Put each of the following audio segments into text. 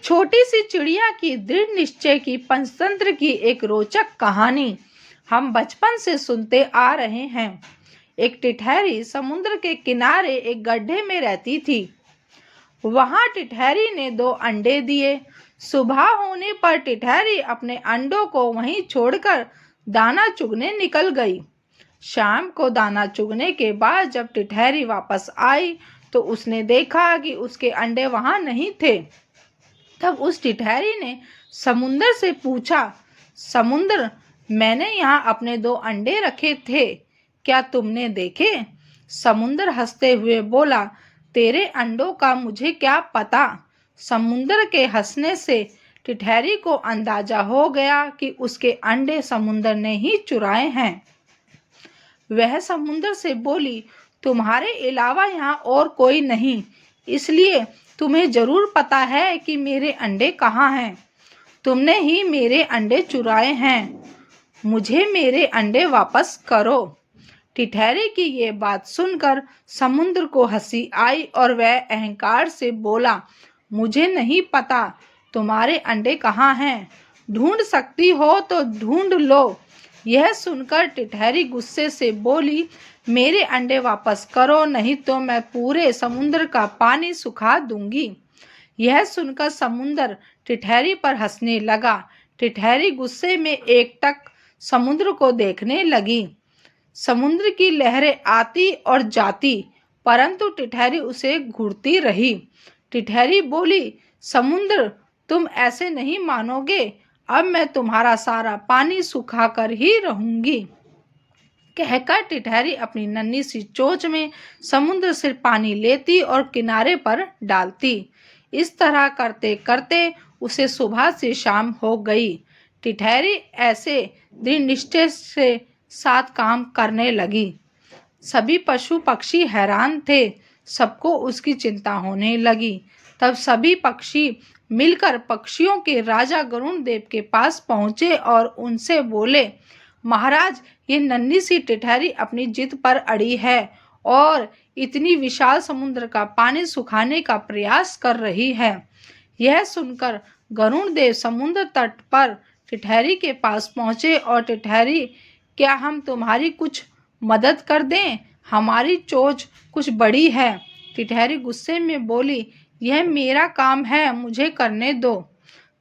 छोटी सी चिड़िया की दृढ़ निश्चय की पंचतंत्र की एक रोचक कहानी हम बचपन से सुनते आ रहे हैं। एक टिटहरी समुद्र के किनारे एक गड्ढे में रहती थी। वहां टिटहरी ने 2 अंडे दिए। सुबह होने पर टिटहरी अपने अंडों को वहीं छोड़कर दाना चुगने निकल गई। शाम को दाना चुगने के बाद जब टिटहरी वापस आई तो उसने देखा कि उसके अंडे वहां नहीं थे। तब उस टिटहरी ने समुंदर से पूछा, समुद्र, मैंने यहाँ अपने 2 अंडे रखे थे, क्या तुमने देखे? समुद्र हंसते हुए बोला, तेरे अंडों का मुझे क्या पता। समुद्र के हंसने से टिटहरी को अंदाजा हो गया कि उसके अंडे समुद्र ने ही चुराए हैं। वह समुद्र से बोली, तुम्हारे अलावा यहाँ और कोई नहीं, इसलिए तुम्हें जरूर पता है कि मेरे अंडे कहाँ हैं। तुमने ही मेरे अंडे चुराए हैं। मुझे मेरे अंडे वापस करो। टिटहरी की ये बात सुनकर समुद्र को हंसी आई और वह अहंकार से बोला, मुझे नहीं पता तुम्हारे अंडे कहाँ हैं। ढूंढ सकती हो तो ढूंढ लो। यह सुनकर टिटहरी गुस्से से बोली, मेरे अंडे वापस करो, नहीं तो मैं पूरे समुद्र का पानी सुखा दूंगी। यह सुनकर समुद्र टिटहरी पर हंसने लगा। टिटहरी गुस्से में एकटक समुद्र को देखने लगी। समुद्र की लहरें आती और जाती, परंतु टिटहरी उसे घूरती रही। टिटहरी बोली, समुद्र, तुम ऐसे नहीं मानोगे, अब मैं तुम्हारा सारा पानी सुखाकर ही रहूंगी। कहकर टिटहरी अपनी नन्ही सी चोंच में समुद्र से पानी लेती और किनारे पर डालती। इस तरह करते करते उसे सुबह से शाम हो गई। टिटहरी ऐसे दृढ़ निश्चय से साथ काम करने लगी। सभी पशु पक्षी हैरान थे। सबको उसकी चिंता होने लगी। तब सभी पक्षी मिलकर पक्षियों के राजा गरुण देव के पास पहुंचे और उनसे बोले, महाराज, ये नन्ही सी टिटहरी अपनी जिद पर अड़ी है और इतनी विशाल समुद्र का पानी सुखाने का प्रयास कर रही है। यह सुनकर गरुण देव समुद्र तट पर टिटहरी के पास पहुंचे और टिटहरी, क्या हम तुम्हारी कुछ मदद कर दें? हमारी चोंच कुछ बड़ी है। टिटहरी गुस्से में बोली, यह मेरा काम है, मुझे करने दो।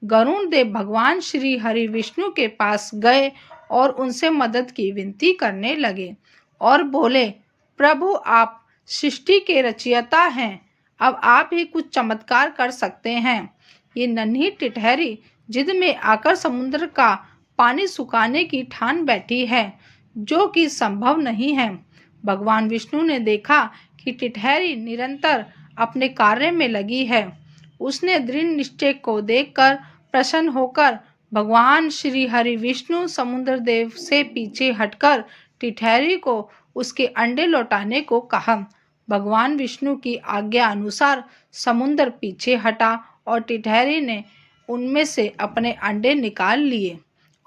गरुण देव भगवान श्री हरि विष्णु के पास गए और उनसे मदद की विनती करने लगे और बोले, प्रभु, आप सृष्टि के रचयिता हैं, अब आप ही कुछ चमत्कार कर सकते हैं। ये नन्ही टिटहरी जिद में आकर समुद्र का पानी सुखाने की ठान बैठी है, जो कि संभव नहीं है। भगवान विष्णु ने देखा कि टिटहरी निरंतर अपने कार्य में लगी है। उसने दृढ़ निश्चय को देखकर प्रसन्न होकर भगवान श्री हरि विष्णु समुद्र देव से पीछे हटकर टिटहरी को उसके अंडे लौटाने को कहा। भगवान विष्णु की आज्ञा अनुसार समुद्र पीछे हटा और टिटहरी ने उनमें से अपने अंडे निकाल लिए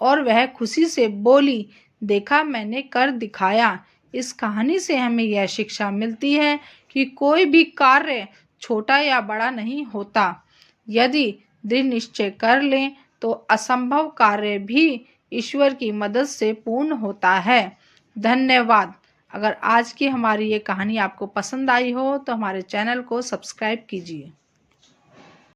और वह खुशी से बोली, देखा, मैंने कर दिखाया। इस कहानी से हमें यह शिक्षा मिलती है कि कोई भी कार्य छोटा या बड़ा नहीं होता। यदि दृढ़ निश्चय कर लें तो असंभव कार्य भी ईश्वर की मदद से पूर्ण होता है। धन्यवाद। अगर आज की हमारी ये कहानी आपको पसंद आई हो तो हमारे चैनल को सब्सक्राइब कीजिए।